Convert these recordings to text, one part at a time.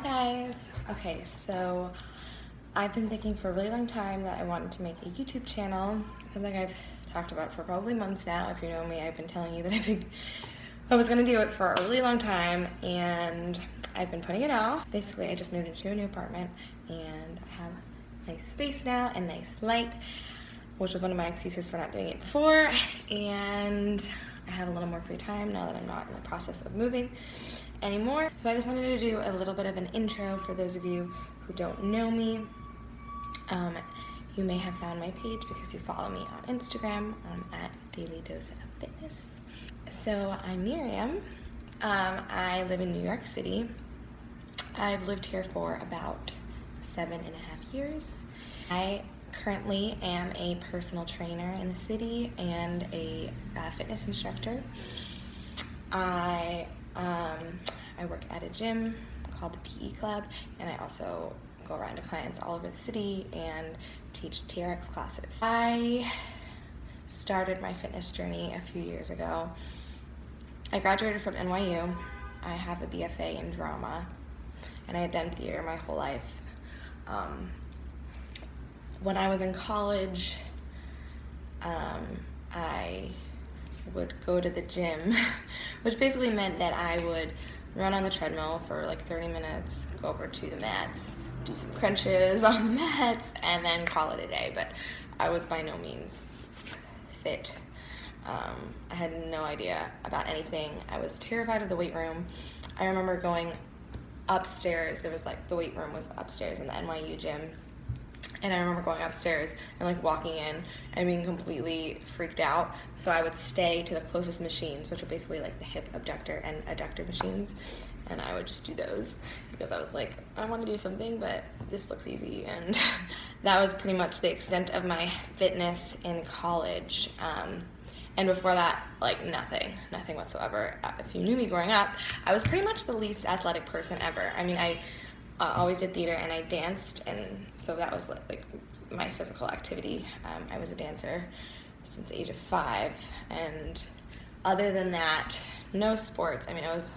Guys. Okay, so I've been thinking for a really long time that I wanted to make a YouTube channel, something I've talked about for probably months now. If you know me, I've been telling you that I was gonna do it for a really long time, and I've been putting it off. Basically, I just moved into a new apartment, and I have nice space now and nice light, which was one of my excuses for not doing it before, and I have a little more free time now that I'm not in the process of moving anymore. So I just wanted to do a little bit of an intro for those of you who don't know me. You may have found my page because you follow me on Instagram at Daily Dose of Fitness. So I'm Miriam. I live in New York City. I've lived here for about 7.5 years. I currently am a personal trainer in the city and a fitness instructor. I work at a gym called the PE Club, and I also go around to clients all over the city and teach TRX classes. I started my fitness journey a few years ago. I graduated from NYU. I have a BFA in drama, and I had done theater my whole life. When I was in college, I would go to the gym, which basically meant that I would run on the treadmill for like 30 minutes, go over to the mats, do some crunches on the mats, and then call it a day. But I was by no means fit. I had no idea about anything. I was terrified of the weight room. I remember going upstairs. There was like, the weight room was upstairs in the NYU gym. And I remember going upstairs and like walking in and being completely freaked out. So I would stay to the closest machines, which were basically like the hip abductor and adductor machines. And I would just do those because I was like, I want to do something, but this looks easy. And that was pretty much the extent of my fitness in college. And before that, like nothing whatsoever. If you knew me growing up, I was pretty much the least athletic person ever. I mean, I always did theater and I danced, and so that was like my physical activity. I was a dancer since the age of 5, and other than that, no sports. I mean, I was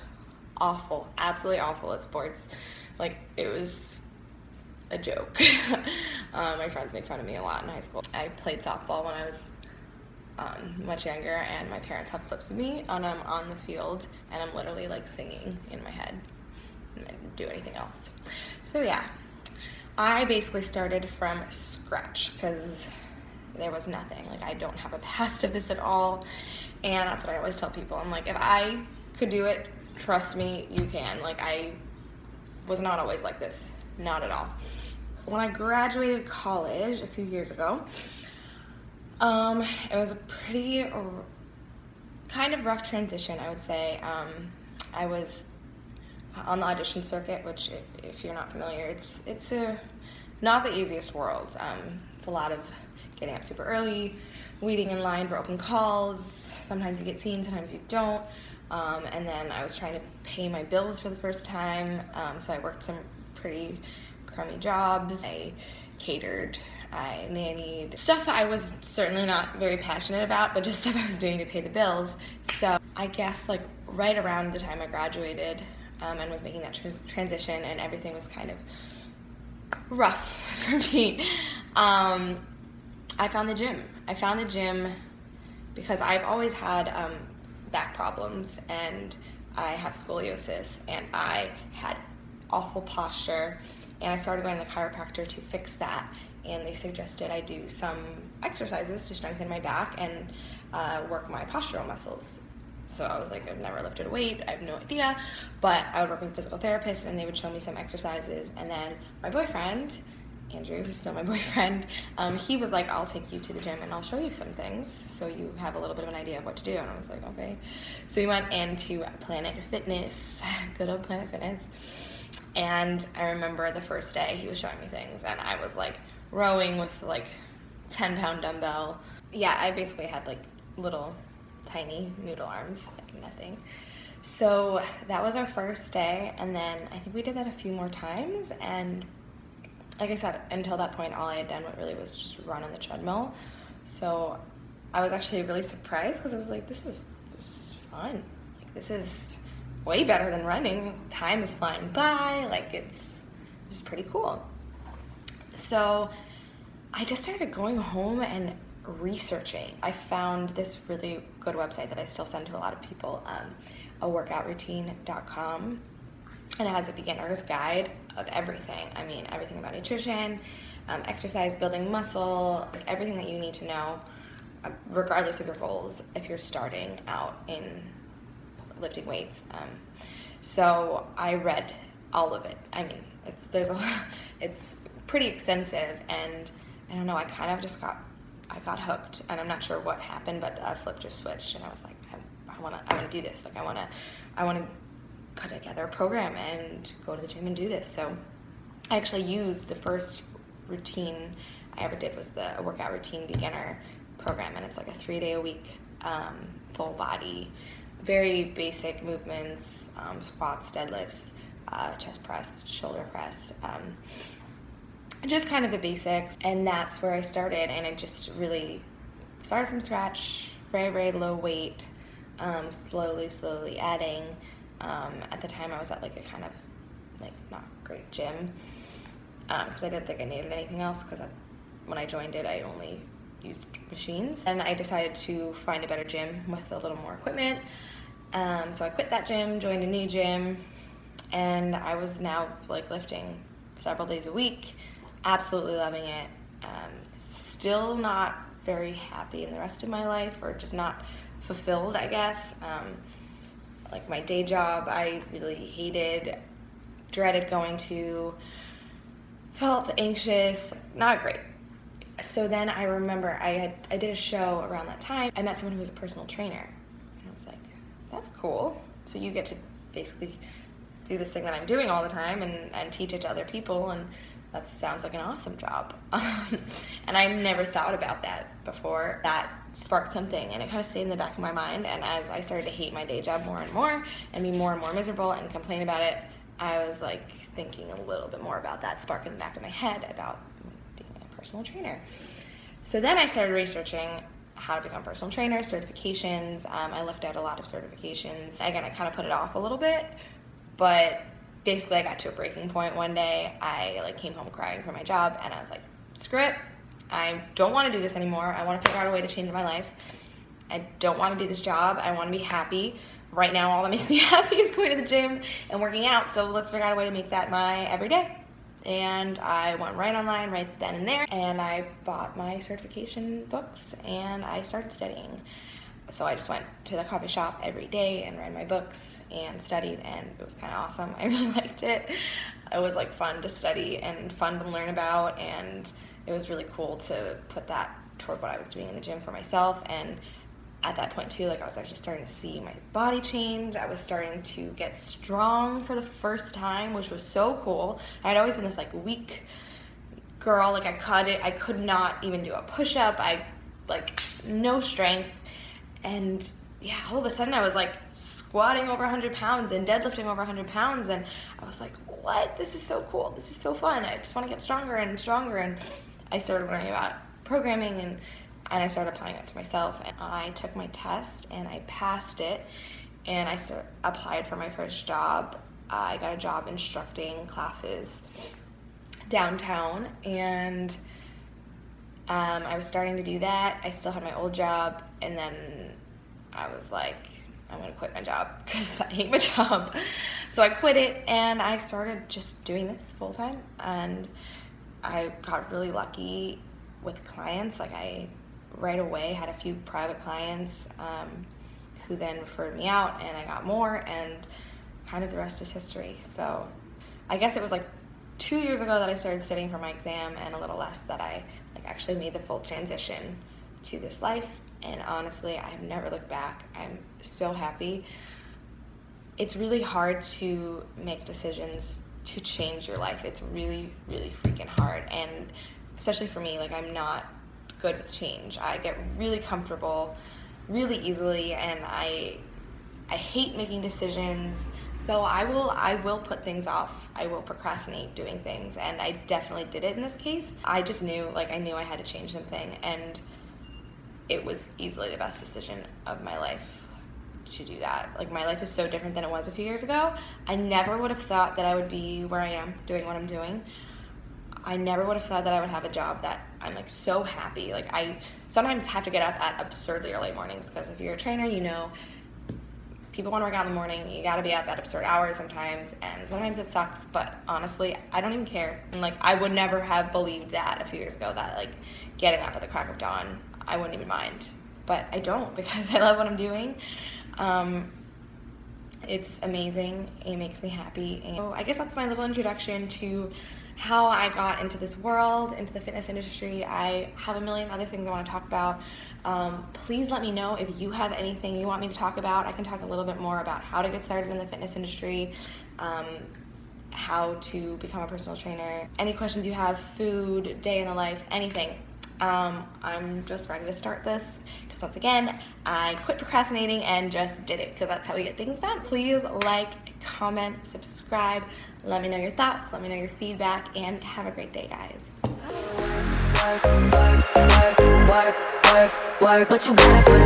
awful, absolutely awful at sports. Like, it was a joke. My friends made fun of me a lot in high school. I played softball when I was much younger, and my parents have clips of me and I'm on the field and I'm literally like singing in my head. I didn't do anything else. So yeah, I basically started from scratch because there was nothing. Like, I don't have a past of this at all, and that's what I always tell people. I'm like, if I could do it, trust me, you can. Like, I was not always like this, not at all. When I graduated college a few years ago, it was a pretty kind of rough transition, I would say. I was on the audition circuit, which, if you're not familiar, it's not the easiest world. It's a lot of getting up super early, waiting in line for open calls. Sometimes you get seen, sometimes you don't. And then I was trying to pay my bills for the first time, so I worked some pretty crummy jobs. I catered, I nannied, stuff I was certainly not very passionate about, but just stuff I was doing to pay the bills. So I guess like right around the time I graduated, and was making that transition, and everything was kind of rough for me, I found the gym. I found the gym because I've always had back problems, and I have scoliosis, and I had awful posture, and I started going to the chiropractor to fix that, and they suggested I do some exercises to strengthen my back and work my postural muscles. So I was like, I've never lifted a weight, I have no idea, but I would work with a physical therapist and they would show me some exercises. And then my boyfriend, Andrew, who's still my boyfriend, he was like, I'll take you to the gym and I'll show you some things so you have a little bit of an idea of what to do. And I was like, okay. So we went into Planet Fitness, good old Planet Fitness. And I remember the first day he was showing me things, and I was like rowing with like 10-pound dumbbell. Yeah, I basically had like little tiny noodle arms, like nothing. So that was our first day, and then I think we did that a few more times, and like I said, until that point all I had done really was just run on the treadmill. So I was actually really surprised because I was like, this is fun. Like, this is way better than running. Time is flying by, like it's pretty cool. So I just started going home and researching. I found this really good website that I still send to a lot of people, aworkoutroutine.com, and it has a beginner's guide of everything. I mean, everything about nutrition, exercise, building muscle, like everything that you need to know, regardless of your goals, if you're starting out in lifting weights. So I read all of it. I mean, it's pretty extensive, and I don't know, I got hooked, and I'm not sure what happened, but I flipped a switch, and I was like, I want to do this. Like, I want to put together a program and go to the gym and do this. So I actually used the first routine I ever did was the workout routine beginner program, and it's like a 3-day-a-week full body, very basic movements, squats, deadlifts, chest press, shoulder press, just kind of the basics. And that's where I started, and I just really started from scratch, very, very low weight, slowly adding. At the time I was at like a kind of like not great gym, because I didn't think I needed anything else, because when I joined it I only used machines, and I decided to find a better gym with a little more equipment. So I quit that gym, joined a new gym, and I was now like lifting several days a week, absolutely loving it. Still not very happy in the rest of my life, or just not fulfilled, I guess. Like my day job, I really hated, dreaded going to, felt anxious, not great. So then I remember I did a show around that time. I met someone who was a personal trainer, and I was like, that's cool. So you get to basically do this thing that I'm doing all the time and teach it to other people, and that sounds like an awesome job. And I never thought about that before. That sparked something, and it kind of stayed in the back of my mind. And as I started to hate my day job more and more, and be more and more miserable and complain about it, I was like thinking a little bit more about that spark in the back of my head about being a personal trainer. So then I started researching how to become a personal trainer, certifications. I looked at a lot of certifications. Again, I kind of put it off a little bit, but basically I got to a breaking point one day. I like came home crying from my job, and I was like, screw it. I don't want to do this anymore. I want to figure out a way to change my life. I don't want to do this job. I want to be happy. Right now, all that makes me happy is going to the gym and working out. So let's figure out a way to make that my everyday. And I went right online right then and there, and I bought my certification books, and I started studying. So I just went to the coffee shop every day and read my books and studied, and it was kind of awesome. I really liked it. It was like fun to study and fun to learn about, and it was really cool to put that toward what I was doing in the gym for myself. And at that point too, like I was actually starting to see my body change. I was starting to get strong for the first time, which was so cool. I had always been this like weak girl, like I could not even do a push-up. I like no strength. And yeah, all of a sudden I was like squatting over 100 pounds and deadlifting over 100 pounds. And I was like, what? This is so cool. This is so fun. I just want to get stronger and stronger. And I started learning about programming, and I started applying it to myself. And I took my test and I passed it, and I applied for my first job. I got a job instructing classes downtown, and I was starting to do that. I still had my old job, and then I was like, I'm gonna quit my job because I hate my job. So I quit it, and I started just doing this full time, and I got really lucky with clients. Like I right away had a few private clients who then referred me out, and I got more, and kind of the rest is history. So I guess it was like 2 years ago that I started studying for my exam, and a little less that I like actually made the full transition to this life. And honestly, I have never looked back. I'm so happy. It's really hard to make decisions to change your life. It's really, really freaking hard. And especially for me, like I'm not good with change. I get really comfortable really easily, and I hate making decisions. So I will put things off. I will procrastinate doing things, and I definitely did it in this case. I just knew, like I knew I had to change something, and it was easily the best decision of my life to do that. Like, my life is so different than it was a few years ago. I never would have thought that I would be where I am doing what I'm doing. I never would have thought that I would have a job that I'm like so happy. Like, I sometimes have to get up at absurdly early mornings, because if you're a trainer, you know, people want to work out in the morning. You got to be up at absurd hours sometimes, and sometimes it sucks, but honestly, I don't even care. And like, I would never have believed that a few years ago, that like getting up at the crack of dawn, I wouldn't even mind. But I don't, because I love what I'm doing. It's amazing. It makes me happy. And so I guess that's my little introduction to how I got into this world, into the fitness industry. I have a million other things I want to talk about. Please let me know if you have anything you want me to talk about. I can talk a little bit more about how to get started in the fitness industry, how to become a personal trainer, any questions you have, food, day in the life, anything. I'm just ready to start this, because once again, I quit procrastinating and just did it, because that's how we get things done. Please like, comment, subscribe, let me know your thoughts, let me know your feedback, and have a great day, guys. Work, but you gotta put